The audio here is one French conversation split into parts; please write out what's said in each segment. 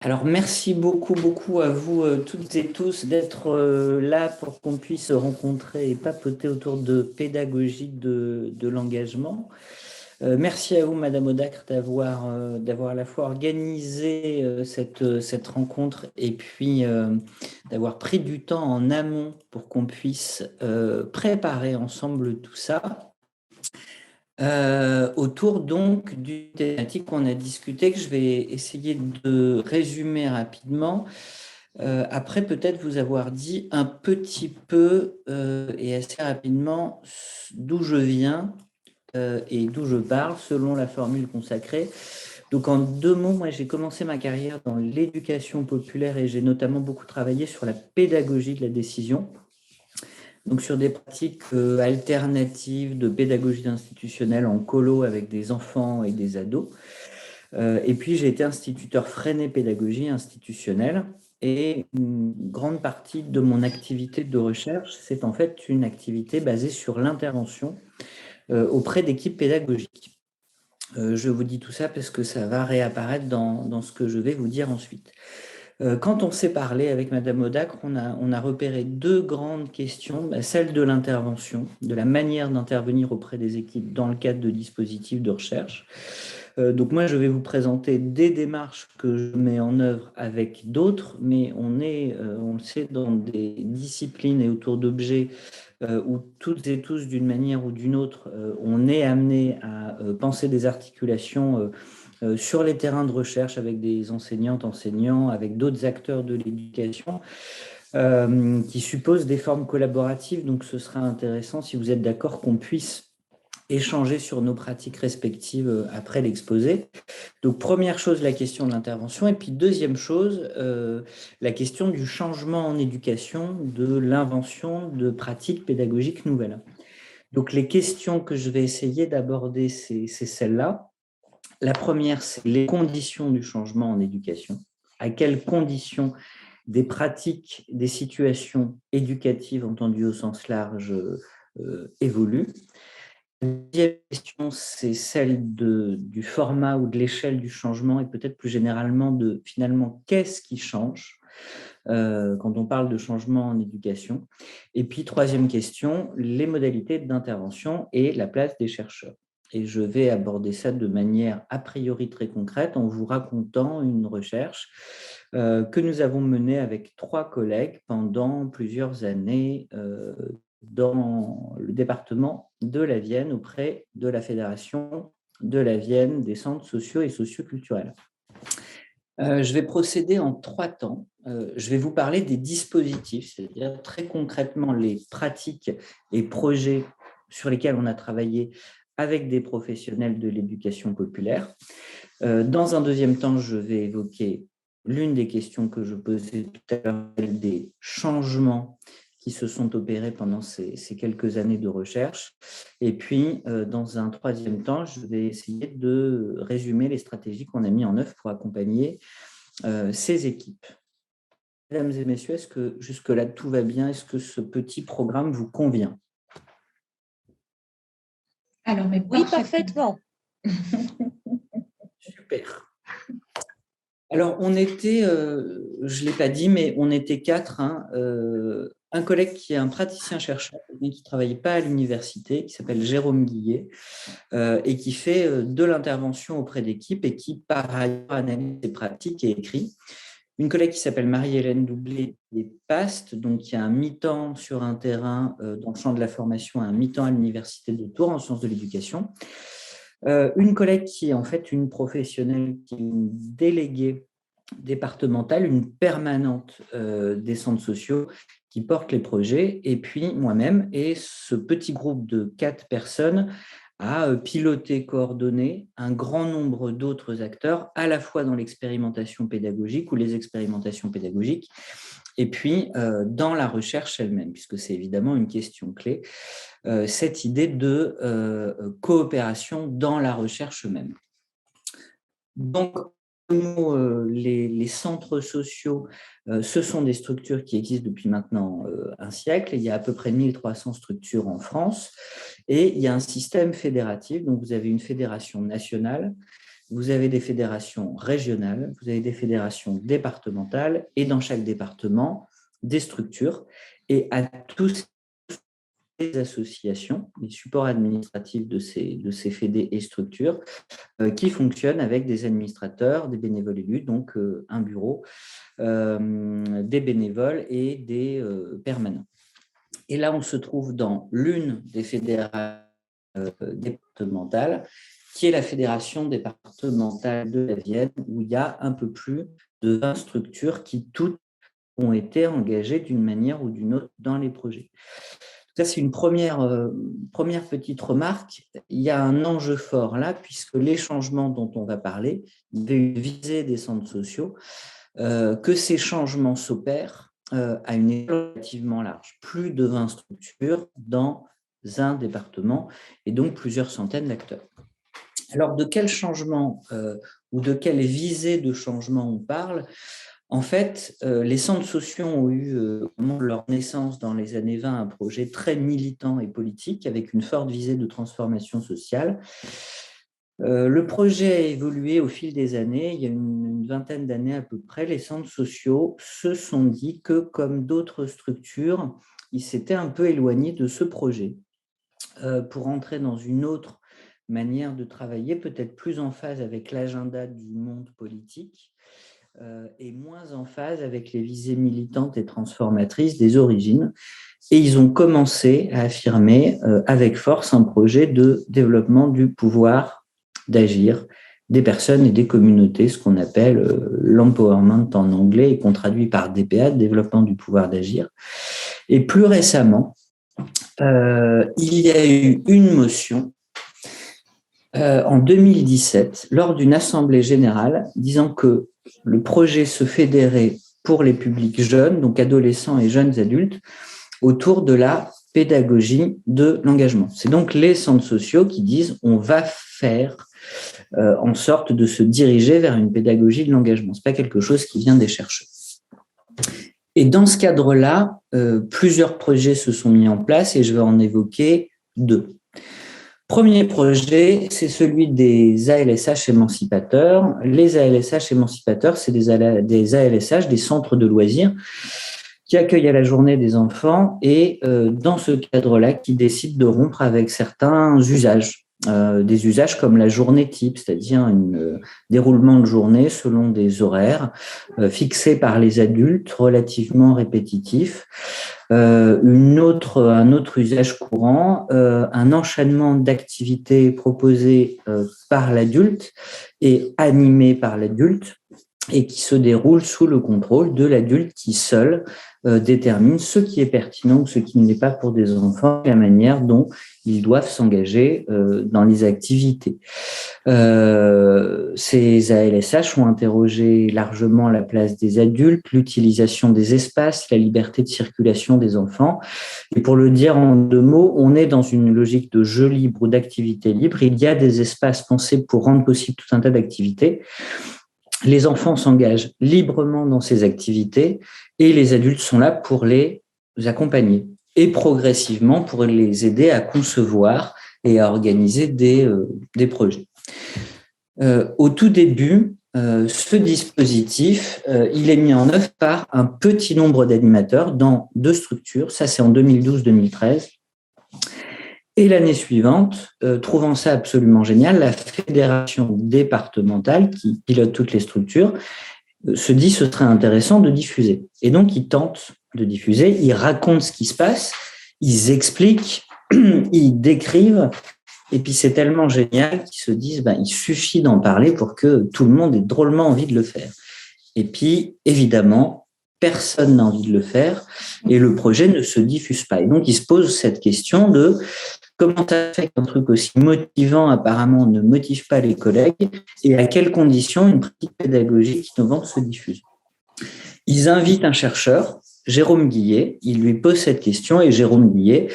Alors, merci beaucoup, beaucoup à vous toutes et tous d'être là pour qu'on puisse se rencontrer et papoter autour de pédagogie de l'engagement. Merci à vous, Madame Audacre, d'avoir à la fois organisé cette rencontre et puis d'avoir pris du temps en amont pour qu'on puisse préparer ensemble tout ça. Autour donc d'une thématique qu'on a discuté, que je vais essayer de résumer rapidement. Après peut-être vous avoir dit un petit peu et assez rapidement d'où je viens et d'où je parle selon la formule consacrée. Donc en deux mots, moi j'ai commencé ma carrière dans l'éducation populaire et j'ai notamment beaucoup travaillé sur la pédagogie de la décision. Donc sur des pratiques alternatives de pédagogie institutionnelle en colo avec des enfants et des ados. Et puis j'ai été instituteur freiné pédagogie institutionnelle. Et une grande partie de mon activité de recherche, c'est en fait une activité basée sur l'intervention auprès d'équipes pédagogiques. Je vous dis tout ça parce que ça va réapparaître dans ce que je vais vous dire ensuite. Quand on s'est parlé avec Madame Audacre, on a repéré deux grandes questions, celle de l'intervention, de la manière d'intervenir auprès des équipes dans le cadre de dispositifs de recherche. Donc moi, je vais vous présenter des démarches que je mets en œuvre avec d'autres, mais on le sait, dans des disciplines et autour d'objets où toutes et tous, d'une manière ou d'une autre, on est amené à penser des articulations sur les terrains de recherche avec des enseignantes, enseignants, avec d'autres acteurs de l'éducation, qui supposent des formes collaboratives. Donc, ce sera intéressant, si vous êtes d'accord, qu'on puisse échanger sur nos pratiques respectives après l'exposé. Donc, première chose, la question de l'intervention. Et puis, deuxième chose, la question du changement en éducation, de l'invention de pratiques pédagogiques nouvelles. Donc, les questions que je vais essayer d'aborder, c'est celles-là. La première, c'est les conditions du changement en éducation. À quelles conditions des pratiques, des situations éducatives entendues au sens large évoluent. La deuxième question, c'est celle du format ou de l'échelle du changement et peut-être plus généralement de finalement qu'est-ce qui change quand on parle de changement en éducation. Et puis, troisième question, les modalités d'intervention et la place des chercheurs. Et je vais aborder ça de manière a priori très concrète en vous racontant une recherche que nous avons menée avec trois collègues pendant plusieurs années dans le département de la Vienne auprès de la Fédération de la Vienne des centres sociaux et socioculturels. Je vais procéder en trois temps. Je vais vous parler des dispositifs, c'est-à-dire très concrètement les pratiques et projets sur lesquels on a travaillé avec des professionnels de l'éducation populaire. Dans un deuxième temps, je vais évoquer l'une des questions que je posais tout à l'heure, des changements qui se sont opérés pendant ces quelques années de recherche. Et puis, dans un troisième temps, je vais essayer de résumer les stratégies qu'on a mises en œuvre pour accompagner ces équipes. Mesdames et messieurs, est-ce que jusque-là tout va bien? Est-ce que ce petit programme vous convient? Alors, mais Oui, parfaitement. Super. Alors, on était, je ne l'ai pas dit, mais on était quatre. Un collègue qui est un praticien-chercheur, mais qui ne travaillait pas à l'université, qui s'appelle Jérôme Guillet, et qui fait de l'intervention auprès d'équipes et qui, par ailleurs, analyse ses pratiques et écrit. Une collègue qui s'appelle Marie-Hélène Doublé et PAST, donc qui a un mi-temps sur un terrain dans le champ de la formation, un mi-temps à l'université de Tours en sciences de l'éducation. Une collègue qui est en fait une professionnelle, qui est une déléguée départementale, une permanente des centres sociaux qui porte les projets, et puis moi-même, et ce petit groupe de 4 personnes a piloté, coordonné un grand nombre d'autres acteurs, à la fois dans l'expérimentation pédagogique ou les expérimentations pédagogiques, et puis dans la recherche elle-même, puisque c'est évidemment une question clé, cette idée de coopération dans la recherche même. Donc, les centres sociaux, ce sont des structures qui existent depuis maintenant un siècle. Il y a à peu près 1300 structures en France et il y a un système fédératif. Donc, vous avez une fédération nationale, vous avez des fédérations régionales, vous avez des fédérations départementales, et dans chaque département, des structures. Et à tous les associations, les supports administratifs de ces fédés et structures, qui fonctionnent avec des administrateurs, des bénévoles élus, donc un bureau, des bénévoles et des permanents. Et là, on se trouve dans l'une des fédérations départementales, qui est la fédération départementale de la Vienne, où il y a un peu plus de 20 structures qui toutes ont été engagées d'une manière ou d'une autre dans les projets. Ça, c'est une première petite remarque. Il y a un enjeu fort là, puisque les changements dont on va parler, il y a une visée des centres sociaux, que ces changements s'opèrent à une échelle relativement large. Plus de 20 structures dans un département et donc plusieurs centaines d'acteurs. Alors, de quel changement ou de quelle visée de changement on parle ? En fait, les centres sociaux ont eu, au moment de leur naissance dans les années 20, un projet très militant et politique avec une forte visée de transformation sociale. Le projet a évolué au fil des années. Il y a une vingtaine d'années à peu près, les centres sociaux se sont dit que, comme d'autres structures, ils s'étaient un peu éloignés de ce projet pour entrer dans une autre manière de travailler, peut-être plus en phase avec l'agenda du monde politique et moins en phase avec les visées militantes et transformatrices des origines. Et ils ont commencé à affirmer avec force un projet de développement du pouvoir d'agir des personnes et des communautés, ce qu'on appelle l'empowerment en anglais et qu'on traduit par DPA, développement du pouvoir d'agir. Et plus récemment, il y a eu une motion en 2017, lors d'une assemblée générale, disant que le projet se fédérait pour les publics jeunes, donc adolescents et jeunes adultes, autour de la pédagogie de l'engagement. C'est donc les centres sociaux qui disent on va faire en sorte de se diriger vers une pédagogie de l'engagement. Ce n'est pas quelque chose qui vient des chercheurs. Et dans ce cadre-là, plusieurs projets se sont mis en place et je vais en évoquer deux. Premier projet, c'est celui des ALSH émancipateurs. Les ALSH émancipateurs, c'est des ALSH, des centres de loisirs, qui accueillent à la journée des enfants et dans ce cadre-là, qui décident de rompre avec certains usages. Des usages comme la journée type, c'est-à-dire un déroulement de journée selon des horaires fixés par les adultes, relativement répétitifs. Un autre usage courant, un enchaînement d'activités proposées par l'adulte et animées par l'adulte et qui se déroule sous le contrôle de l'adulte qui seul détermine ce qui est pertinent ou ce qui ne l'est pas pour des enfants, la manière dont ils doivent s'engager dans les activités. Ces ALSH ont interrogé largement la place des adultes, l'utilisation des espaces, la liberté de circulation des enfants. Et pour le dire en deux mots, on est dans une logique de jeu libre ou d'activité libre. Il y a des espaces pensés pour rendre possible tout un tas d'activités. Les enfants s'engagent librement dans ces activités et les adultes sont là pour les accompagner et progressivement pour les aider à concevoir et à organiser des projets. Au tout début, ce dispositif, il est mis en œuvre par un petit nombre d'animateurs dans deux structures. Ça, c'est en 2012-2013. Et l'année suivante, trouvant ça absolument génial, la fédération départementale qui pilote toutes les structures se dit ce serait intéressant de diffuser. Et donc, ils tentent de diffuser, ils racontent ce qui se passe, ils expliquent, ils décrivent, et puis c'est tellement génial qu'ils se disent il suffit d'en parler pour que tout le monde ait drôlement envie de le faire. Et puis, évidemment, personne n'a envie de le faire et le projet ne se diffuse pas. Et donc, ils se posent cette question de comment ça fait qu'un truc aussi motivant apparemment ne motive pas les collègues et à quelles conditions une pratique pédagogique innovante se diffuse. Ils invitent un chercheur, Jérôme Guillet, ils lui posent cette question et Jérôme Guillet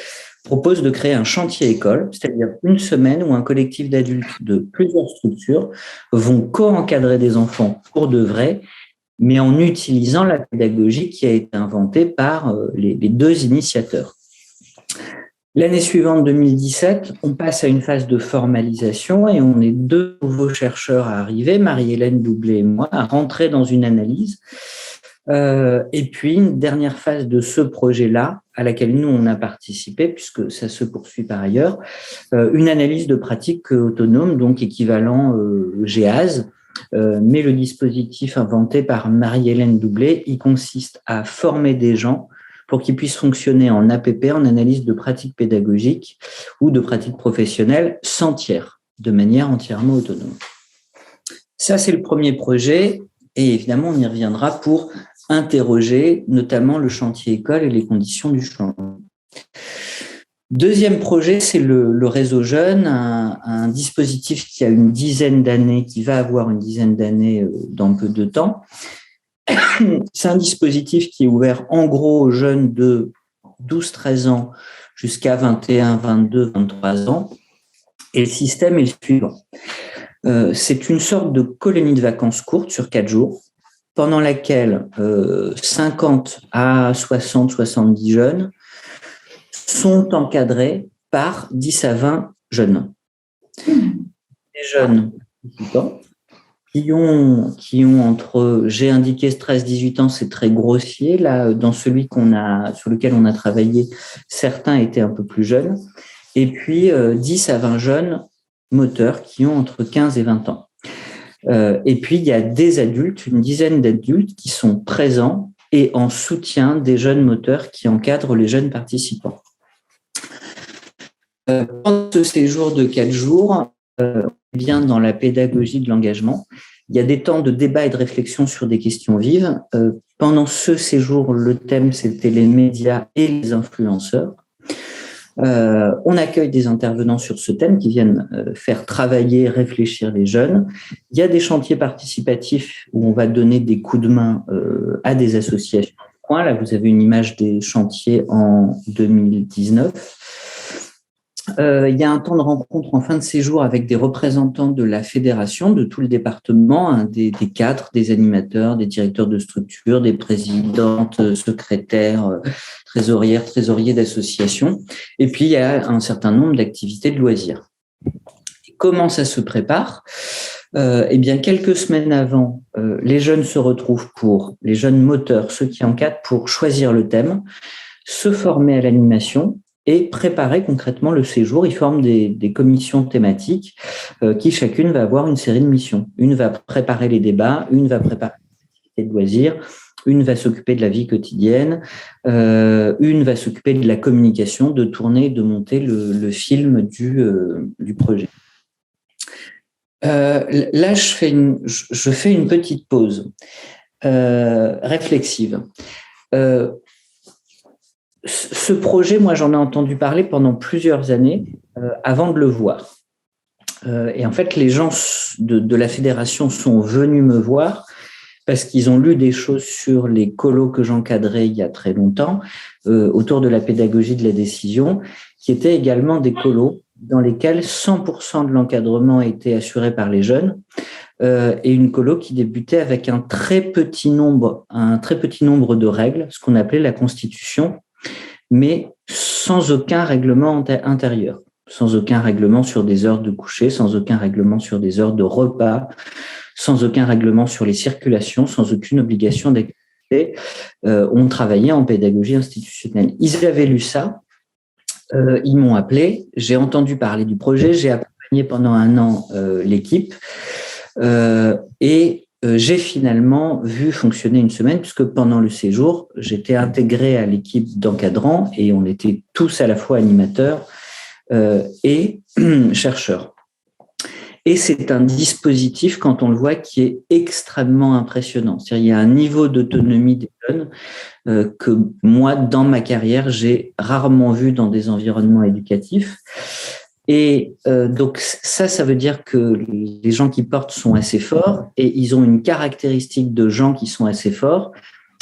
propose de créer un chantier école, c'est-à-dire une semaine où un collectif d'adultes de plusieurs structures vont co-encadrer des enfants pour de vrai, mais en utilisant la pédagogie qui a été inventée par les deux initiateurs. L'année suivante, 2017, on passe à une phase de formalisation et on est 2 nouveaux chercheurs à arriver, Marie-Hélène Doublet et moi, à rentrer dans une analyse. Et puis, une dernière phase de ce projet-là, à laquelle nous, on a participé, puisque ça se poursuit par ailleurs, une analyse de pratique autonome, donc équivalent GEAS, mais le dispositif inventé par Marie-Hélène Doublet, il consiste à former des gens pour qu'ils puissent fonctionner en APP, en analyse de pratique pédagogique ou de pratique professionnelle, sans tiers, de manière entièrement autonome. Ça, c'est le premier projet, et évidemment, on y reviendra pour interroger notamment le chantier école et les conditions du changement. Deuxième projet, c'est le réseau jeune, un dispositif qui a une dizaine d'années, qui va avoir une dizaine d'années dans peu de temps. C'est un dispositif qui est ouvert en gros aux jeunes de 12-13 ans jusqu'à 21, 22, 23 ans. Et le système est le suivant. C'est une sorte de colonie de vacances courte sur 4 jours, pendant laquelle 50 à 60, 70 jeunes sont encadrés par 10 à 20 jeunes. Des jeunes qui ont entre, j'ai indiqué 13-18 ans, c'est très grossier. Là, dans celui sur lequel on a travaillé, certains étaient un peu plus jeunes. Et puis, 10 à 20 jeunes moteurs qui ont entre 15 et 20 ans. Et puis, il y a des adultes, une dizaine d'adultes qui sont présents et en soutien des jeunes moteurs qui encadrent les jeunes participants. Pendant ce séjour de 4 jours, bien dans la pédagogie de l'engagement, il y a des temps de débat et de réflexion sur des questions vives. Pendant ce séjour, le thème, c'était les médias et les influenceurs. On accueille des intervenants sur ce thème qui viennent faire travailler, réfléchir les jeunes. Il y a des chantiers participatifs où on va donner des coups de main à des associations. Là, vous avez une image des chantiers en 2019. Il y a un temps de rencontre en fin de séjour avec des représentants de la fédération, de tout le département, des cadres, des animateurs, des directeurs de structure, des présidentes, secrétaires, trésoriers d'associations. Et puis, il y a un certain nombre d'activités de loisirs. Et comment ça se prépare ? Eh bien, quelques semaines avant, les jeunes se retrouvent les jeunes moteurs, ceux qui encadrent, pour choisir le thème, se former à l'animation et préparer concrètement le séjour. Ils forment des commissions thématiques qui chacune va avoir une série de missions. Une va préparer les débats, une va préparer les activités de loisirs, une va s'occuper de la vie quotidienne, une va s'occuper de la communication, de tourner, de monter le film du projet. Là, je fais une petite pause réflexive. Ce projet, moi, j'en ai entendu parler pendant plusieurs années avant de le voir. Et en fait, les gens de la fédération sont venus me voir parce qu'ils ont lu des choses sur les colos que j'encadrais il y a très longtemps, autour de la pédagogie de la décision, qui étaient également des colos dans lesquels 100% de l'encadrement était assuré par les jeunes, et une colo qui débutait avec un très petit nombre de règles, ce qu'on appelait la constitution, mais sans aucun règlement intérieur, sans aucun règlement sur des heures de coucher, sans aucun règlement sur des heures de repas, sans aucun règlement sur les circulations, sans aucune obligation d'activité. On travaillait en pédagogie institutionnelle. Ils avaient lu ça, ils m'ont appelé, j'ai entendu parler du projet, j'ai accompagné pendant 1 an l'équipe et j'ai finalement vu fonctionner une semaine, puisque pendant le séjour, j'étais intégré à l'équipe d'encadrants et on était tous à la fois animateurs et chercheurs. Et c'est un dispositif, quand on le voit, qui est extrêmement impressionnant. C'est-à-dire, il y a un niveau d'autonomie des jeunes que moi, dans ma carrière, j'ai rarement vu dans des environnements éducatifs. Et donc ça veut dire que les gens qui portent sont assez forts, et ils ont une caractéristique de gens qui sont assez forts,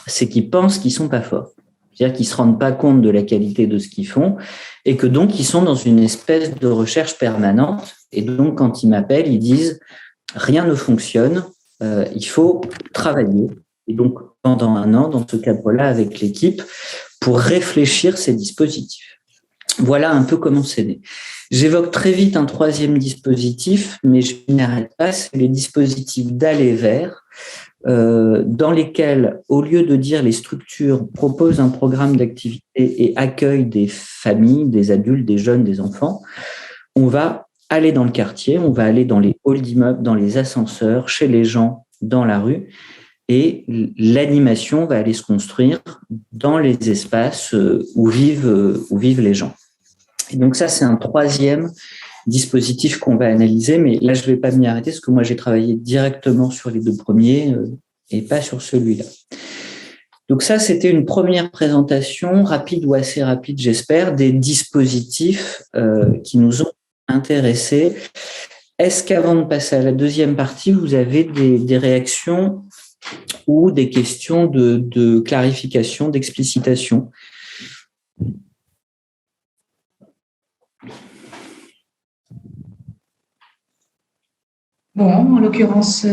c'est qu'ils pensent qu'ils sont pas forts. C'est-à-dire qu'ils se rendent pas compte de la qualité de ce qu'ils font, et que donc ils sont dans une espèce de recherche permanente. Et donc quand ils m'appellent, ils disent rien ne fonctionne, il faut travailler. Et donc pendant 1 an, dans ce cadre-là, avec l'équipe, pour réfléchir ces dispositifs. Voilà un peu comment c'est né. J'évoque très vite un troisième dispositif, mais je n'y arrête pas, c'est les dispositifs d'aller vers, dans lesquels, au lieu de dire les structures proposent un programme d'activité et accueillent des familles, des adultes, des jeunes, des enfants, on va aller dans le quartier, on va aller dans les halls d'immeubles, dans les ascenseurs, chez les gens, dans la rue, et l'animation va aller se construire dans les espaces où vivent les gens. Et donc ça, c'est un troisième dispositif qu'on va analyser, mais là, je ne vais pas m'y arrêter parce que moi, j'ai travaillé directement sur les deux premiers et pas sur celui-là. Donc ça, c'était une première présentation, rapide ou assez rapide, j'espère, des dispositifs qui nous ont intéressés. Est-ce qu'avant de passer à la deuxième partie, vous avez des réactions ou des questions de clarification, d'explicitation? Bon, en l'occurrence,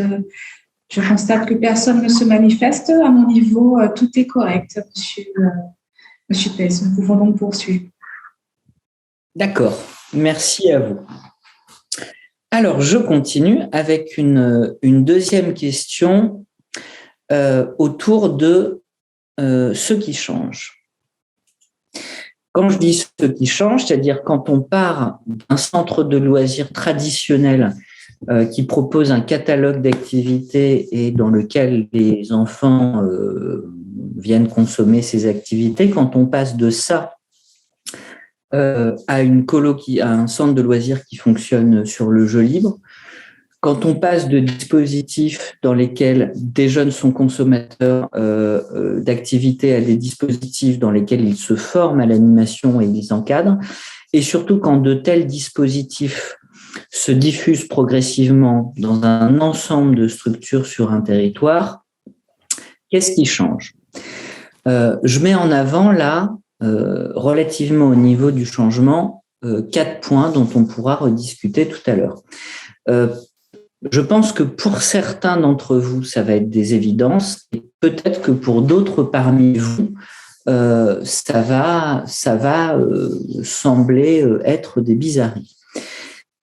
je constate que personne ne se manifeste. À mon niveau, tout est correct, monsieur Pez. Nous pouvons donc poursuivre. D'accord, merci à vous. Alors, je continue avec une deuxième question autour de ce qui change. Quand je dis ce qui change, c'est-à-dire quand on part d'un centre de loisirs traditionnel qui propose un catalogue d'activités et dans lequel les enfants viennent consommer ces activités, quand on passe de ça à une à un centre de loisirs qui fonctionne sur le jeu libre, quand on passe de dispositifs dans lesquels des jeunes sont consommateurs d'activités à des dispositifs dans lesquels ils se forment à l'animation et ils encadrent, et surtout quand de tels dispositifs se diffusent progressivement dans un ensemble de structures sur un territoire, qu'est-ce qui change ? Je mets en avant là, relativement au niveau du changement, 4 points dont on pourra rediscuter tout à l'heure. Je pense que pour certains d'entre vous, ça va être des évidences, et peut-être que pour d'autres parmi vous, ça va sembler être des bizarreries.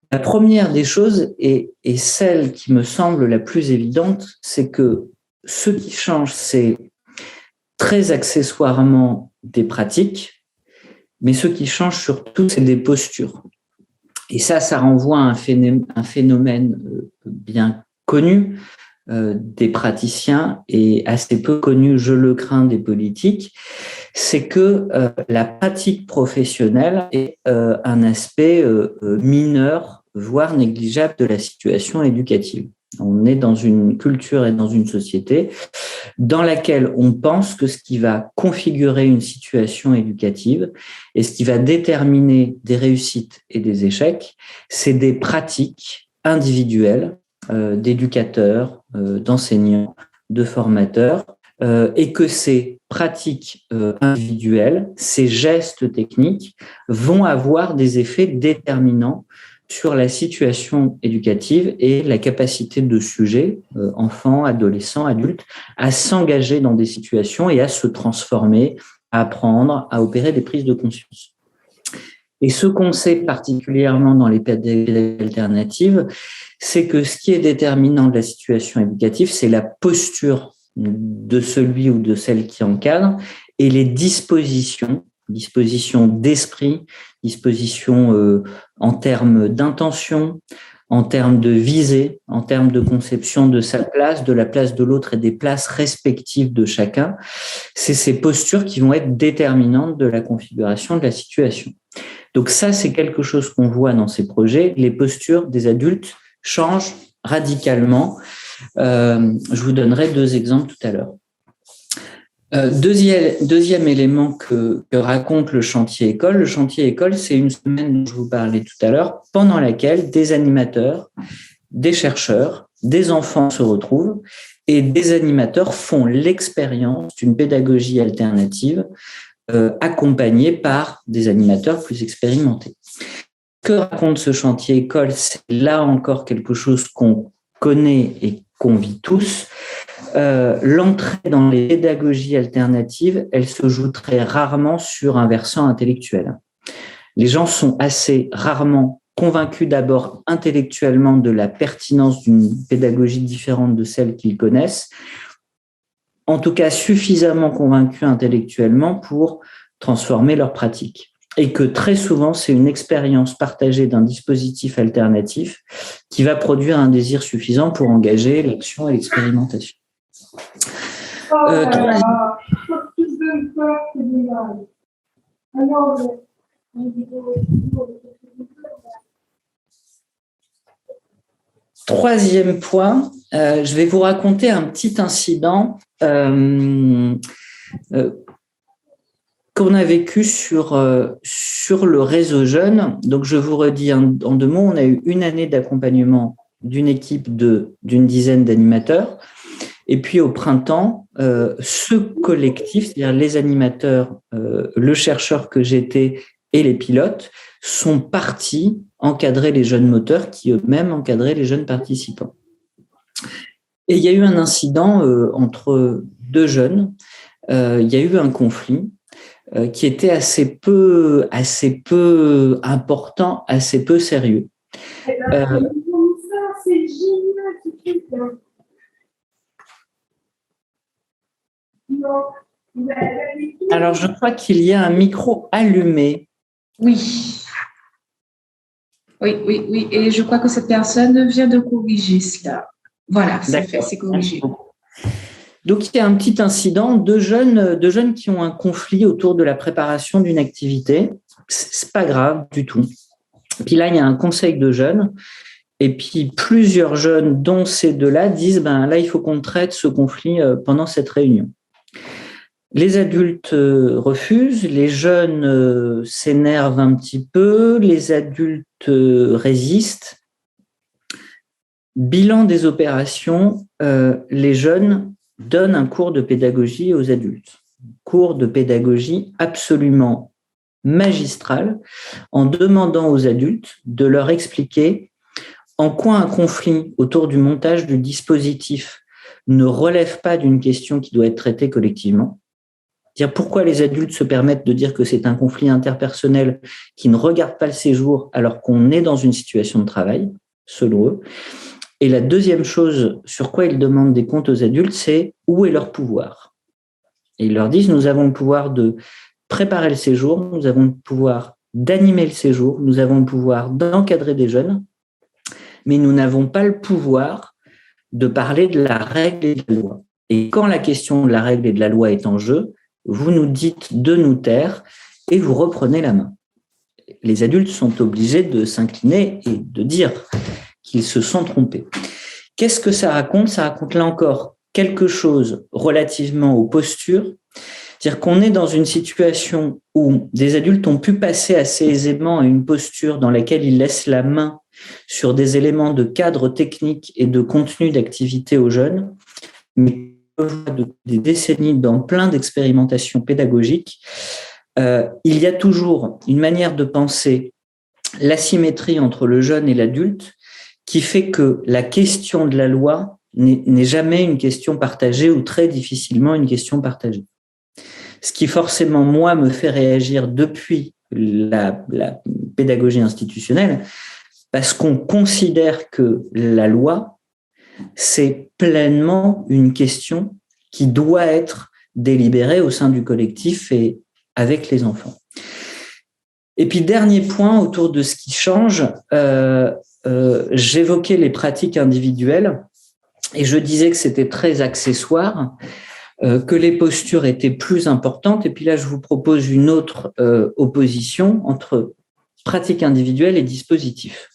La première des choses, et celle qui me semble la plus évidente, c'est que ce qui change, c'est très accessoirement des pratiques, mais ce qui change surtout, c'est des postures. Et ça renvoie à un phénomène bien connu des praticiens et assez peu connu, je le crains, des politiques, c'est que la pratique professionnelle est un aspect mineur, voire négligeable de la situation éducative. On est dans une culture et dans une société dans laquelle on pense que ce qui va configurer une situation éducative et ce qui va déterminer des réussites et des échecs, c'est des pratiques individuelles d'éducateurs, d'enseignants, de formateurs, et que ces pratiques individuelles, ces gestes techniques vont avoir des effets déterminants sur la situation éducative et la capacité de sujets, enfants, adolescents, adultes, à s'engager dans des situations et à se transformer, à apprendre, à opérer des prises de conscience. Et ce qu'on sait particulièrement dans les pédagogies alternatives, c'est que ce qui est déterminant de la situation éducative, c'est la posture de celui ou de celle qui encadre et les dispositions d'esprit, dispositions en termes d'intention, en termes de visée, en termes de conception de sa place, de la place de l'autre et des places respectives de chacun. C'est ces postures qui vont être déterminantes de la configuration de la situation. Donc ça, c'est quelque chose qu'on voit dans ces projets. Les postures des adultes changent radicalement. Je vous donnerai 2 exemples tout à l'heure. Deuxième élément que raconte le chantier école. Le chantier école, c'est une semaine dont je vous parlais tout à l'heure, pendant laquelle des animateurs, des chercheurs, des enfants se retrouvent et des animateurs font l'expérience d'une pédagogie alternative accompagnés par des animateurs plus expérimentés. Ce que raconte ce chantier école, c'est là encore quelque chose qu'on connaît et qu'on vit tous. L'entrée dans les pédagogies alternatives, elle se joue très rarement sur un versant intellectuel. Les gens sont assez rarement convaincus d'abord intellectuellement de la pertinence d'une pédagogie différente de celle qu'ils connaissent, en tout cas suffisamment convaincus intellectuellement pour transformer leur pratique. Et que très souvent, c'est une expérience partagée d'un dispositif alternatif qui va produire un désir suffisant pour engager l'action et l'expérimentation. Troisième point, je vais vous raconter un petit incident qu'on a vécu sur le réseau jeune. Donc, je vous redis en 2 mots, on a eu une année d'accompagnement d'une équipe d'une dizaine d'animateurs. Et puis, au printemps, ce collectif, c'est-à-dire les animateurs, le chercheur que j'étais et les pilotes, sont partis encadrer les jeunes moteurs qui eux-mêmes encadraient les jeunes participants. Et il y a eu un incident entre 2 jeunes. Il y a eu un conflit qui était assez peu important, assez peu sérieux. Alors, je crois qu'il y a un micro allumé. Oui. Oui. Et je crois que cette personne vient de corriger cela. Voilà, c'est fait, c'est corrigé. Donc, il y a un petit incident, 2 jeunes qui ont un conflit autour de la préparation d'une activité. C'est pas grave du tout. Puis là, il y a un conseil de jeunes. Et puis, plusieurs jeunes, dont ces 2-là, disent là, il faut qu'on traite ce conflit pendant cette réunion. Les adultes refusent, les jeunes s'énervent un petit peu, les adultes résistent. Bilan des opérations, les jeunes donnent un cours de pédagogie aux adultes. Cours de pédagogie absolument magistral, en demandant aux adultes de leur expliquer en quoi un conflit autour du montage du dispositif ne relève pas d'une question qui doit être traitée collectivement. Dire pourquoi les adultes se permettent de dire que c'est un conflit interpersonnel qui ne regarde pas le séjour alors qu'on est dans une situation de travail, selon eux. Et la deuxième chose sur quoi ils demandent des comptes aux adultes, c'est où est leur pouvoir. Et ils leur disent, nous avons le pouvoir de préparer le séjour, nous avons le pouvoir d'animer le séjour, nous avons le pouvoir d'encadrer des jeunes, mais nous n'avons pas le pouvoir de parler de la règle et de la loi. Et quand la question de la règle et de la loi est en jeu, vous nous dites de nous taire et vous reprenez la main. Les adultes sont obligés de s'incliner et de dire qu'ils se sont trompés. Qu'est-ce que ça raconte ? Ça raconte là encore quelque chose relativement aux postures. C'est-à-dire qu'on est dans une situation où des adultes ont pu passer assez aisément à une posture dans laquelle ils laissent la main sur des éléments de cadre technique et de contenu d'activité aux jeunes, mais depuis des décennies dans plein d'expérimentations pédagogiques, il y a toujours une manière de penser l'asymétrie entre le jeune et l'adulte qui fait que la question de la loi n'est jamais une question partagée ou très difficilement une question partagée. Ce qui forcément, moi, me fait réagir depuis la pédagogie institutionnelle, parce qu'on considère que la loi, c'est pleinement une question qui doit être délibérée au sein du collectif et avec les enfants. Et puis, dernier point autour de ce qui change, j'évoquais les pratiques individuelles et je disais que c'était très accessoire, que les postures étaient plus importantes. Et puis là, je vous propose une autre opposition entre pratiques individuelles et dispositifs.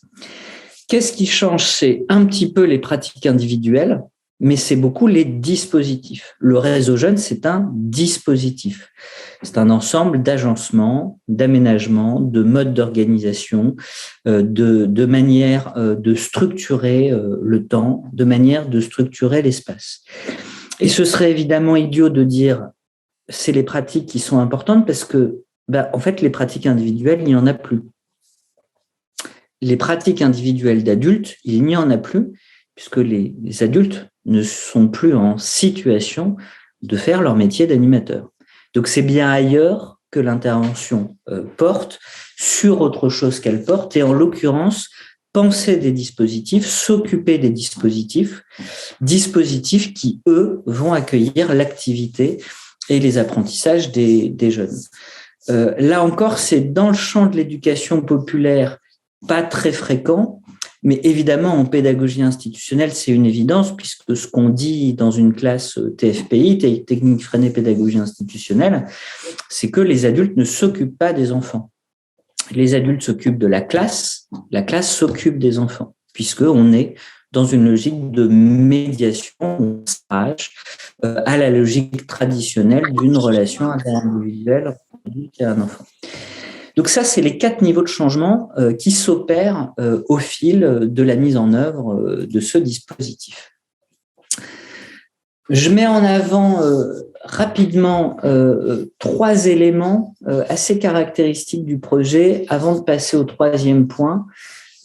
Qu'est-ce qui change ? C'est un petit peu les pratiques individuelles, mais c'est beaucoup les dispositifs. Le réseau jeune, c'est un dispositif. C'est un ensemble d'agencements, d'aménagements, de modes d'organisation, de manière de structurer le temps, de manière de structurer l'espace. Et ce serait évidemment idiot de dire c'est les pratiques qui sont importantes parce que, en fait, les pratiques individuelles, il n'y en a plus. Les pratiques individuelles d'adultes, il n'y en a plus, puisque les adultes ne sont plus en situation de faire leur métier d'animateur. Donc, c'est bien ailleurs que l'intervention porte sur autre chose qu'elle porte, et en l'occurrence, penser des dispositifs, s'occuper des dispositifs qui, eux, vont accueillir l'activité et les apprentissages des jeunes. Là encore, c'est dans le champ de l'éducation populaire, pas très fréquent, mais évidemment, en pédagogie institutionnelle, c'est une évidence, puisque ce qu'on dit dans une classe TFPI, technique freinée pédagogie institutionnelle, c'est que les adultes ne s'occupent pas des enfants. Les adultes s'occupent de la classe s'occupe des enfants, puisqu'on est dans une logique de médiation à la logique traditionnelle d'une relation interindividuelle entre un adulte et un enfant. Donc ça, c'est les 4 niveaux de changement qui s'opèrent au fil de la mise en œuvre de ce dispositif. Je mets en avant rapidement 3 éléments assez caractéristiques du projet avant de passer au 3e point,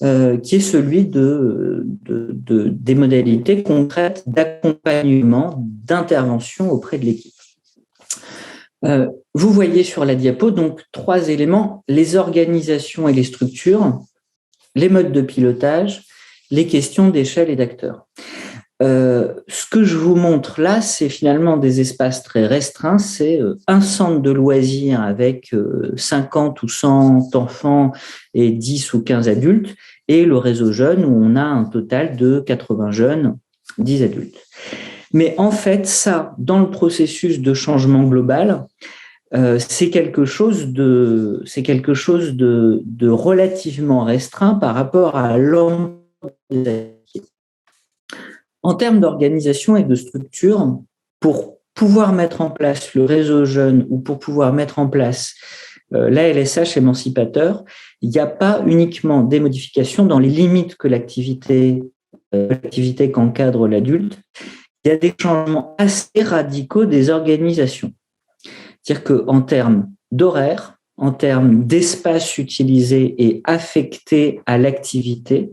qui est celui des modalités concrètes d'accompagnement, d'intervention auprès de l'équipe. Vous voyez sur la diapo donc 3 éléments: les organisations et les structures, les modes de pilotage, les questions d'échelle et d'acteurs. Ce que je vous montre là, c'est finalement des espaces très restreints. C'est un centre de loisirs avec 50 ou 100 enfants et 10 ou 15 adultes, et le réseau jeune où on a un total de 80 jeunes, 10 adultes. Mais en fait, ça, dans le processus de changement global, c'est quelque chose de relativement restreint par rapport à l'ensemble des activités. En termes d'organisation et de structure, pour pouvoir mettre en place le réseau jeune ou pour pouvoir mettre en place l'ALSH émancipateur, il n'y a pas uniquement des modifications dans les limites que l'activité qu'encadre l'adulte. Il y a des changements assez radicaux des organisations. C'est-à-dire qu'en termes d'horaire, en termes d'espace utilisé et affecté à l'activité,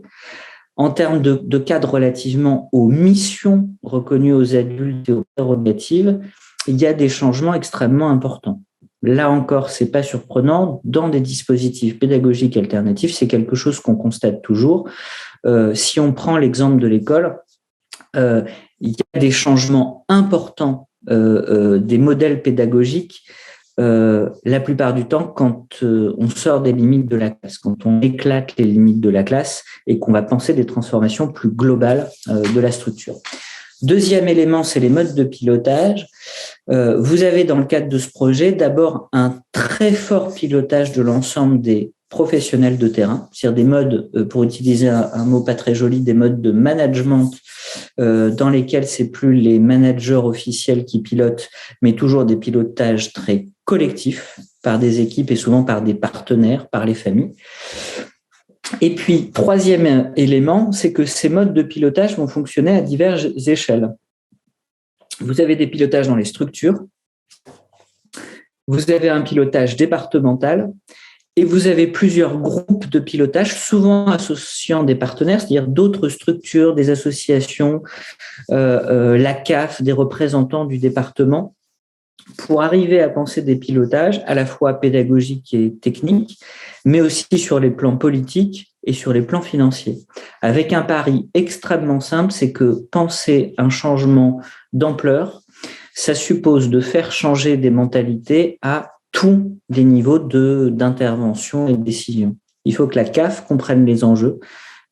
en termes de cadre relativement aux missions reconnues aux adultes et aux prérogatives, il y a des changements extrêmement importants. Là encore, ce n'est pas surprenant. Dans des dispositifs pédagogiques alternatifs, c'est quelque chose qu'on constate toujours. Si on prend l'exemple de l'école, il y a des changements importants des modèles pédagogiques la plupart du temps quand on sort des limites de la classe, quand on éclate les limites de la classe et qu'on va penser des transformations plus globales de la structure. Deuxième élément, c'est les modes de pilotage. Vous avez dans le cadre de ce projet d'abord un très fort pilotage de l'ensemble des professionnels de terrain, c'est-à-dire des modes, pour utiliser un mot pas très joli, des modes de management dans lesquels c'est plus les managers officiels qui pilotent, mais toujours des pilotages très collectifs par des équipes et souvent par des partenaires, par les familles. Et puis, 3e élément, c'est que ces modes de pilotage vont fonctionner à diverses échelles. Vous avez des pilotages dans les structures, vous avez un pilotage départemental, et vous avez plusieurs groupes de pilotage, souvent associant des partenaires, c'est-à-dire d'autres structures, des associations, la CAF, des représentants du département, pour arriver à penser des pilotages à la fois pédagogiques et techniques, mais aussi sur les plans politiques et sur les plans financiers. Avec un pari extrêmement simple, c'est que penser un changement d'ampleur, ça suppose de faire changer des mentalités à tous les niveaux d'intervention et de décision. Il faut que la CAF comprenne les enjeux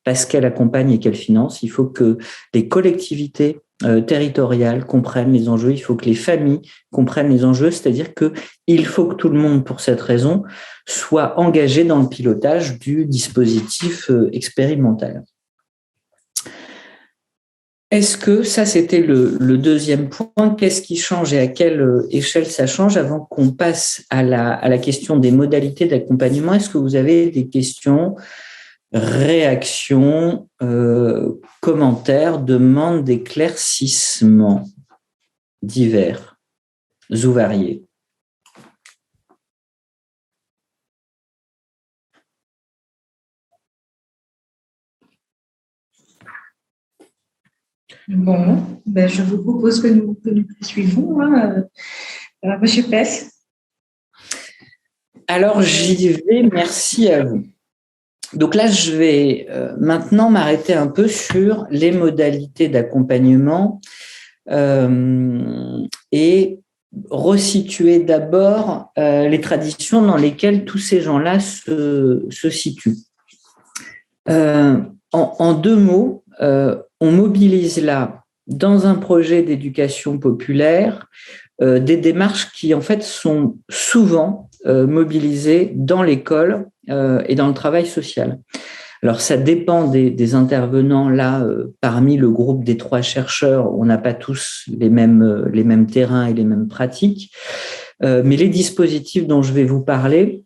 parce qu'elle accompagne et qu'elle finance. Il faut que les collectivités territoriales comprennent les enjeux. Il faut que les familles comprennent les enjeux. C'est-à-dire qu'il faut que tout le monde, pour cette raison, soit engagé dans le pilotage du dispositif expérimental. Est-ce que ça, c'était le 2e point? Qu'est-ce qui change et à quelle échelle ça change? Avant qu'on passe à la question des modalités d'accompagnement, est-ce que vous avez des questions, réactions, commentaires, demandes d'éclaircissement divers ou variés? Bon, je vous propose que nous poursuivons. Monsieur Pes. Alors, j'y vais, merci à vous. Donc là, je vais maintenant m'arrêter un peu sur les modalités d'accompagnement et resituer d'abord les traditions dans lesquelles tous ces gens-là se situent. En deux mots, on mobilise là, dans un projet d'éducation populaire, des démarches qui, en fait, sont souvent mobilisées dans l'école et dans le travail social. Alors, ça dépend des intervenants. Là, parmi le groupe des 3 chercheurs, on n'a pas tous les mêmes terrains et les mêmes pratiques. Mais les dispositifs dont je vais vous parler,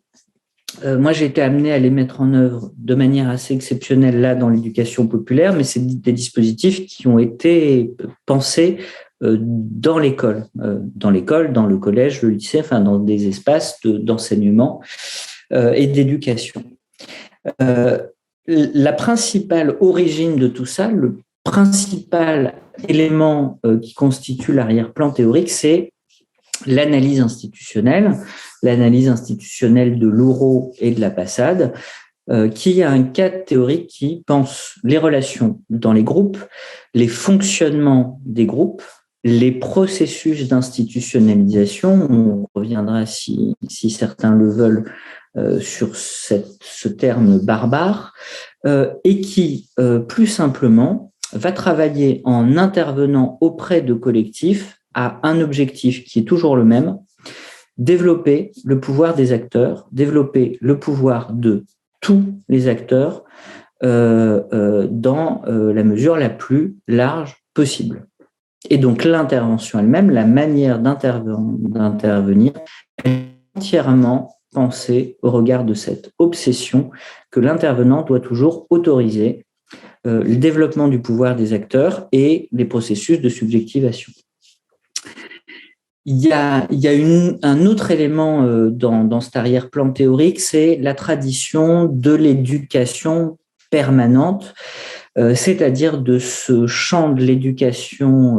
moi, j'ai été amené à les mettre en œuvre de manière assez exceptionnelle là dans l'éducation populaire, mais c'est des dispositifs qui ont été pensés dans l'école, dans le collège, le lycée, enfin dans des espaces d'enseignement et d'éducation. La principale origine de tout ça, le principal élément qui constitue l'arrière-plan théorique, c'est l'analyse institutionnelle de Louraud et de la Passade, qui a un cadre théorique qui pense les relations dans les groupes, les fonctionnements des groupes, les processus d'institutionnalisation, on reviendra si certains le veulent sur ce terme barbare, et qui, plus simplement, va travailler en intervenant auprès de collectifs à un objectif qui est toujours le même, développer le pouvoir des acteurs, développer le pouvoir de tous les acteurs dans la mesure la plus large possible. Et donc l'intervention elle-même, la manière d'intervenir, est entièrement pensée au regard de cette obsession que l'intervenant doit toujours autoriser le développement du pouvoir des acteurs et les processus de subjectivation. Il y a un autre élément dans cet arrière-plan théorique, c'est la tradition de l'éducation permanente, c'est-à-dire de ce champ de l'éducation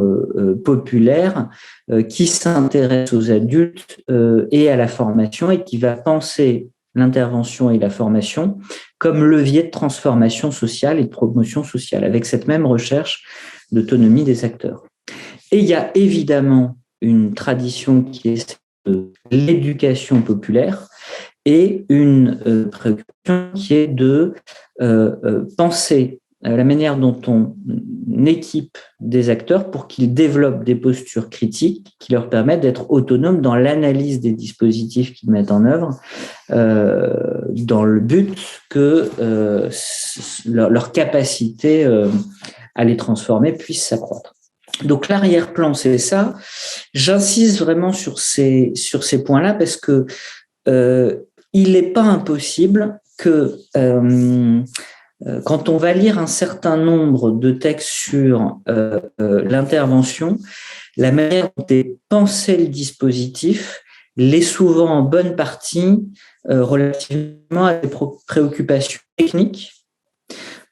populaire qui s'intéresse aux adultes et à la formation et qui va penser l'intervention et la formation comme levier de transformation sociale et de promotion sociale, avec cette même recherche d'autonomie des acteurs. Et il y a évidemment une tradition qui est l'éducation populaire et une préoccupation qui est de penser la manière dont on équipe des acteurs pour qu'ils développent des postures critiques qui leur permettent d'être autonomes dans l'analyse des dispositifs qu'ils mettent en œuvre, dans le but que leur capacité à les transformer puisse s'accroître. Donc l'arrière-plan, c'est ça. J'insiste vraiment sur ces points-là parce que il n'est pas impossible que quand on va lire un certain nombre de textes sur l'intervention, la manière dont est pensé le dispositif l'est souvent en bonne partie relativement à des préoccupations techniques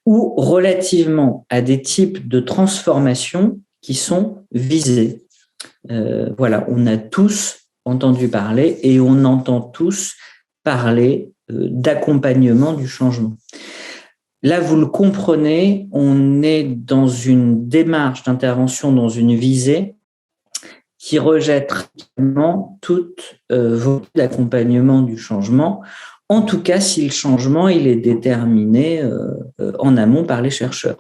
ou relativement à des types de transformations qui sont visés. Voilà, on a tous entendu parler et on entend tous parler d'accompagnement du changement. Là, vous le comprenez, on est dans une démarche d'intervention, dans une visée qui rejette rapidement toute volonté d'accompagnement du changement, en tout cas si le changement il est déterminé en amont par les chercheurs.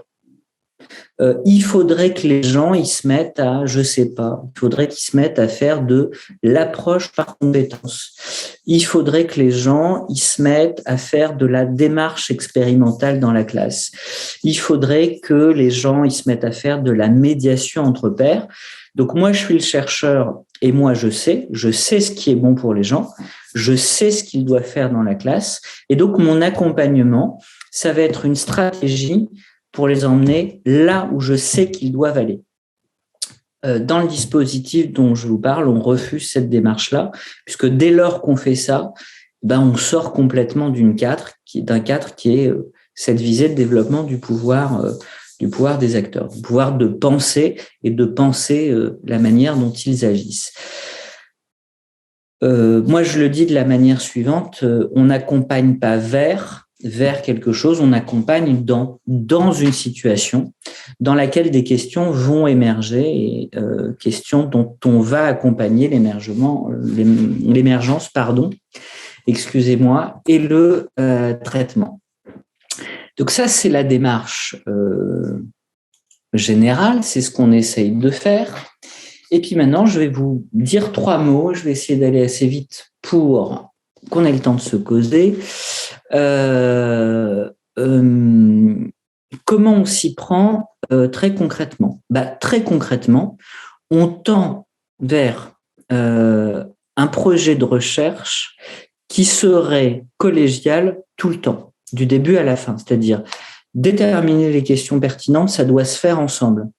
Il faudrait que les gens ils se mettent à, je sais pas, il faudrait qu'ils se mettent à faire de l'approche par compétence. Il faudrait que les gens ils se mettent à faire de la démarche expérimentale dans la classe. Il faudrait que les gens ils se mettent à faire de la médiation entre pairs. Donc moi je suis le chercheur et moi je sais ce qui est bon pour les gens, je sais ce qu'ils doivent faire dans la classe et donc mon accompagnement, ça va être une stratégie pour les emmener là où je sais qu'ils doivent aller. Dans le dispositif dont je vous parle, on refuse cette démarche-là, puisque dès lors qu'on fait ça, on sort complètement d'un cadre qui est cette visée de développement du pouvoir des acteurs, du pouvoir de penser et de penser la manière dont ils agissent. Moi, je le dis de la manière suivante, on n'accompagne pas vers quelque chose, on accompagne dans une situation dans laquelle des questions vont émerger et questions dont on va accompagner l'émergence, excusez-moi, et le traitement. Donc ça, c'est la démarche générale, c'est ce qu'on essaye de faire. Et puis maintenant, je vais vous dire 3 mots. Je vais essayer d'aller assez vite pour qu'on ait le temps de se causer. Comment on s'y prend très concrètement ? Très concrètement, on tend vers un projet de recherche qui serait collégial tout le temps, du début à la fin. C'est-à-dire, déterminer les questions pertinentes, ça doit se faire ensemble.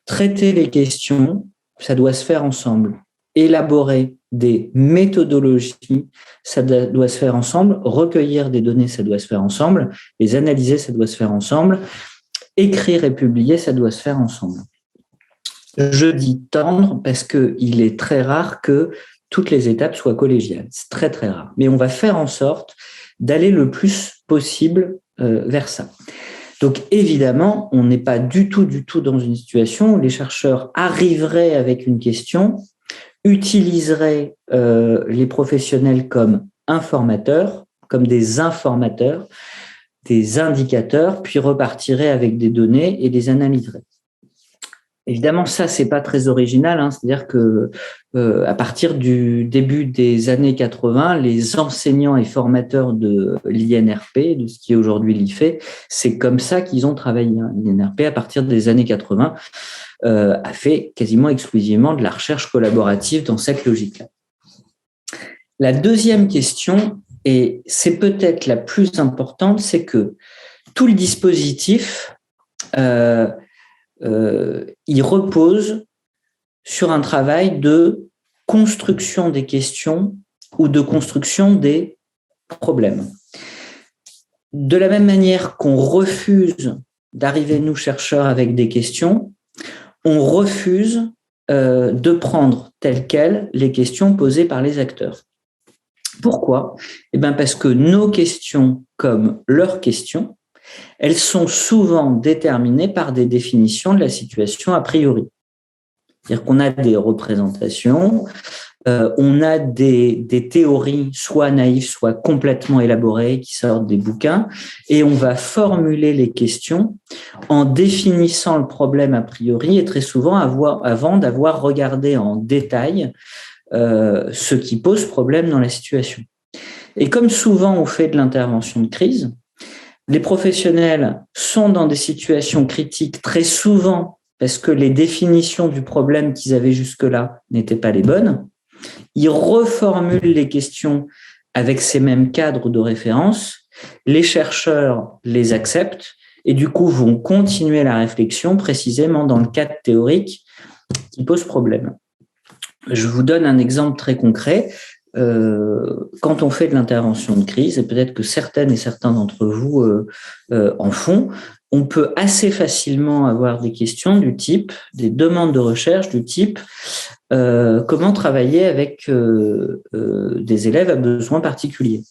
Traiter les questions, ça doit se faire ensemble. Élaborer des méthodologies, ça doit se faire ensemble. Recueillir des données, ça doit se faire ensemble. Les analyser, ça doit se faire ensemble. Écrire et publier, ça doit se faire ensemble. Je dis tendre parce qu'il est très rare que toutes les étapes soient collégiales. C'est très, très rare. Mais on va faire en sorte d'aller le plus possible vers ça. Donc, évidemment, on n'est pas du tout dans une situation où les chercheurs arriveraient avec une question, utiliseraient les professionnels comme informateurs, comme des informateurs, des indicateurs, puis repartiraient avec des données et les analyseraient. Évidemment, ça, c'est pas très original, hein. C'est-à-dire que à partir du début des années 80, les enseignants et formateurs de l'INRP, de ce qui est aujourd'hui l'IFE, c'est comme ça qu'ils ont travaillé. L'INRP, à partir des années 80, a fait quasiment exclusivement de la recherche collaborative dans cette logique-là. La deuxième question, et c'est peut-être la plus importante, c'est que tout le dispositif il repose sur un travail de construction des questions ou de construction des problèmes. De la même manière qu'on refuse d'arriver, nous, chercheurs, avec des questions, on refuse de prendre telles quelles les questions posées par les acteurs. Pourquoi ? Parce que nos questions, comme leurs questions, elles sont souvent déterminées par des définitions de la situation a priori. C'est-à-dire qu'on a des représentations, on a des théories soit naïves, soit complètement élaborées qui sortent des bouquins, et on va formuler les questions en définissant le problème a priori et très souvent avant d'avoir regardé en détail ce qui pose problème dans la situation. Et comme souvent on fait de l'intervention de crise, les professionnels sont dans des situations critiques très souvent parce que les définitions du problème qu'ils avaient jusque-là n'étaient pas les bonnes. Ils reformulent les questions avec ces mêmes cadres de référence. Les chercheurs les acceptent et du coup vont continuer la réflexion précisément dans le cadre théorique qui pose problème. Je vous donne un exemple très concret. Quand on fait de l'intervention de crise, et peut-être que certaines et certains d'entre vous en font, on peut assez facilement avoir des questions du type, des demandes de recherche du type comment travailler avec des élèves à besoins particuliers.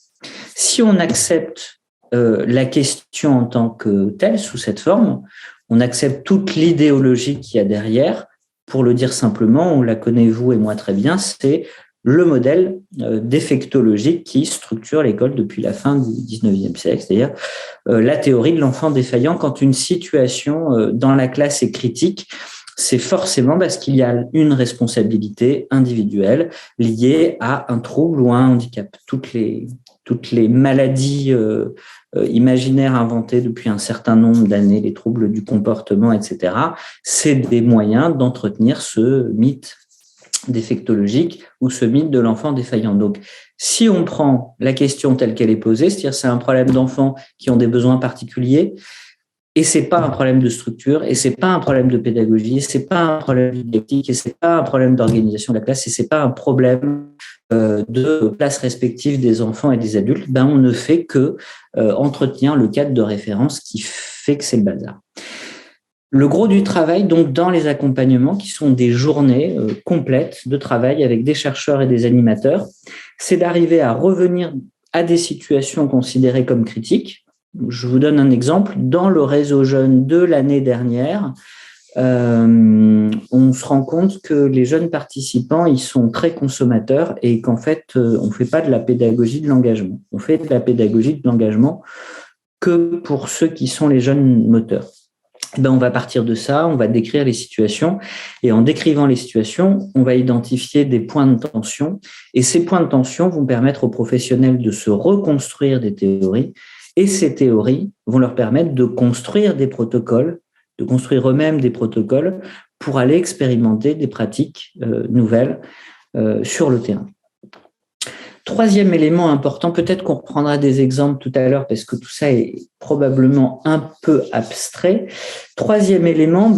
Si on accepte la question en tant que telle, sous cette forme, on accepte toute l'idéologie qu'il y a derrière. Pour le dire simplement, on la connaît vous et moi très bien, c'est le modèle défectologique qui structure l'école depuis la fin du 19e siècle, c'est-à-dire la théorie de l'enfant défaillant. Quand une situation dans la classe est critique, c'est forcément parce qu'il y a une responsabilité individuelle liée à un trouble ou à un handicap. Toutes les maladies imaginaires inventées depuis un certain nombre d'années, les troubles du comportement, etc., c'est des moyens d'entretenir ce mythe défectologique ou ce mythe de l'enfant défaillant. Donc, si on prend la question telle qu'elle est posée, c'est-à-dire c'est un problème d'enfants qui ont des besoins particuliers, et c'est pas un problème de structure, et c'est pas un problème de pédagogie, et c'est pas un problème didactique, et c'est pas un problème d'organisation de la classe, et c'est pas un problème de place respective des enfants et des adultes, on ne fait que entretenir le cadre de référence qui fait que c'est le bazar. Le gros du travail, donc, dans les accompagnements, qui sont des journées complètes de travail avec des chercheurs et des animateurs, c'est d'arriver à revenir à des situations considérées comme critiques. Je vous donne un exemple. Dans le réseau jeune de l'année dernière, on se rend compte que les jeunes participants, ils sont très consommateurs et qu'en fait, on ne fait pas de la pédagogie de l'engagement. On fait de la pédagogie de l'engagement que pour ceux qui sont les jeunes moteurs. On va partir de ça, on va décrire les situations et en décrivant les situations, on va identifier des points de tension et ces points de tension vont permettre aux professionnels de se reconstruire des théories et ces théories vont leur permettre de construire des protocoles, de construire eux-mêmes des protocoles pour aller expérimenter des pratiques nouvelles sur le terrain. Troisième élément important, peut-être qu'on reprendra des exemples tout à l'heure parce que tout ça est probablement un peu abstrait. Troisième élément,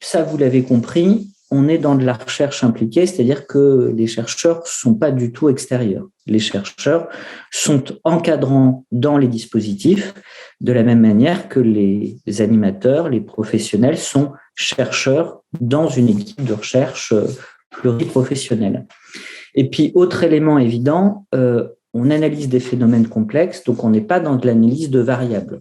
ça vous l'avez compris, on est dans de la recherche impliquée, c'est-à-dire que les chercheurs ne sont pas du tout extérieurs. Les chercheurs sont encadrants dans les dispositifs de la même manière que les animateurs, les professionnels sont chercheurs dans une équipe de recherche pluriprofessionnelle. Et puis, autre élément évident, on analyse des phénomènes complexes, donc on n'est pas dans de l'analyse de variables.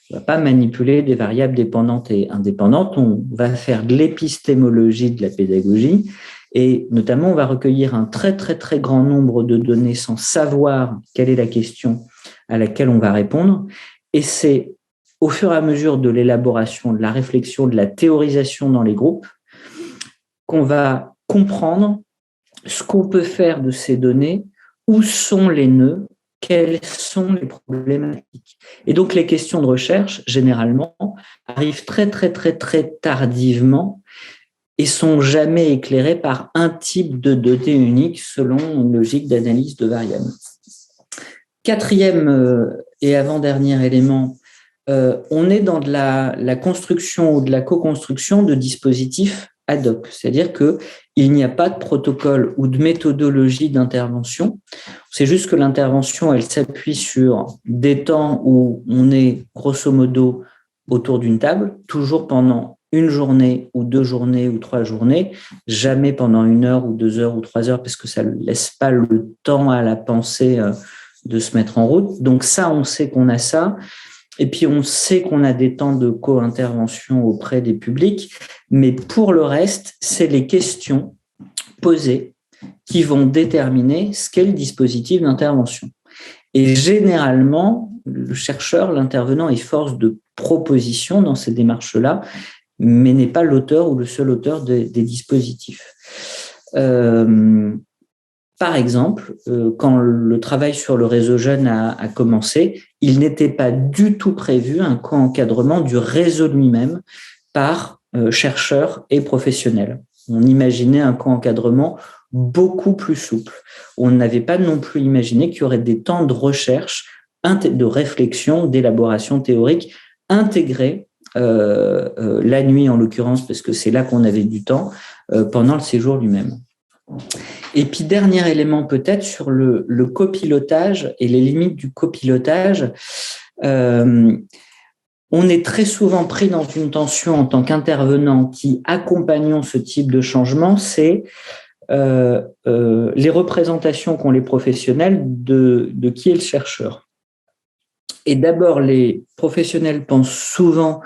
On ne va pas manipuler des variables dépendantes et indépendantes, on va faire de l'épistémologie de la pédagogie et notamment on va recueillir un très très très grand nombre de données sans savoir quelle est la question à laquelle on va répondre. Et c'est au fur et à mesure de l'élaboration, de la réflexion, de la théorisation dans les groupes qu'on va comprendre ce qu'on peut faire de ces données, où sont les nœuds, quelles sont les problématiques. Et donc, les questions de recherche, généralement, arrivent très, très, très, très tardivement et sont jamais éclairées par un type de données unique selon une logique d'analyse de variables. Quatrième et avant-dernier élément, on est dans de la construction ou de la co-construction de dispositifs ad hoc, c'est-à-dire qu'il n'y a pas de protocole ou de méthodologie d'intervention. C'est juste que l'intervention, elle s'appuie sur des temps où on est grosso modo autour d'une table, toujours pendant une journée ou 2 journées ou 3 journées, jamais pendant 1 heure ou 2 heures ou 3 heures, parce que ça ne laisse pas le temps à la pensée de se mettre en route. Donc ça, on sait qu'on a ça. Et puis, on sait qu'on a des temps de co-intervention auprès des publics, mais pour le reste, c'est les questions posées qui vont déterminer ce qu'est le dispositif d'intervention. Et généralement, le chercheur, l'intervenant est force de proposition dans ces démarches-là, mais n'est pas l'auteur ou le seul auteur des dispositifs. Par exemple, quand le travail sur le réseau jeune a commencé, il n'était pas du tout prévu un co-encadrement du réseau lui-même par chercheurs et professionnels. On imaginait un co-encadrement beaucoup plus souple. On n'avait pas non plus imaginé qu'il y aurait des temps de recherche, de réflexion, d'élaboration théorique intégrés la nuit en l'occurrence, parce que c'est là qu'on avait du temps, pendant le séjour lui-même. Et puis, dernier élément peut-être sur le copilotage et les limites du copilotage. On est très souvent pris dans une tension en tant qu'intervenant qui accompagnons ce type de changement, c'est les représentations qu'ont les professionnels de qui est le chercheur. Et d'abord, les professionnels pensent souvent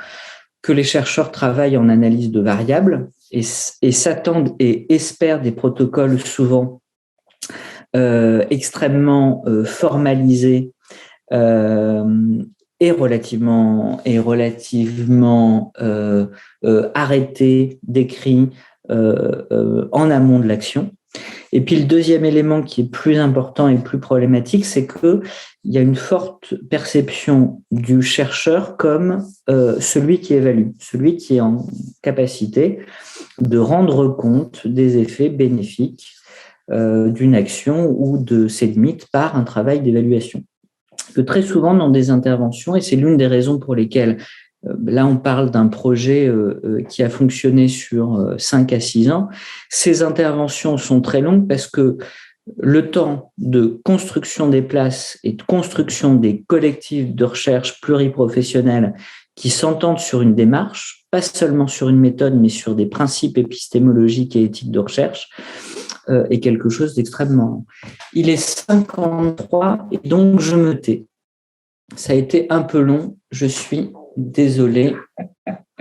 que les chercheurs travaillent en analyse de variables et s'attendent et espèrent des protocoles souvent extrêmement formalisés et relativement arrêtés, décrits en amont de l'action. Et puis le deuxième élément qui est plus important et plus problématique, c'est qu'il y a une forte perception du chercheur comme celui qui évalue, celui qui est en capacité de rendre compte des effets bénéfiques d'une action ou de ses limites par un travail d'évaluation. Que très souvent dans des interventions, et c'est l'une des raisons pour lesquelles là, on parle d'un projet qui a fonctionné sur 5 à 6 ans. Ces interventions sont très longues parce que le temps de construction des places et de construction des collectifs de recherche pluriprofessionnels qui s'entendent sur une démarche, pas seulement sur une méthode, mais sur des principes épistémologiques et éthiques de recherche, est quelque chose d'extrêmement... Il est 53 et donc je me tais. Ça a été un peu long, je suis désolé,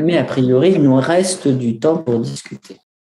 mais a priori, il nous reste du temps pour discuter.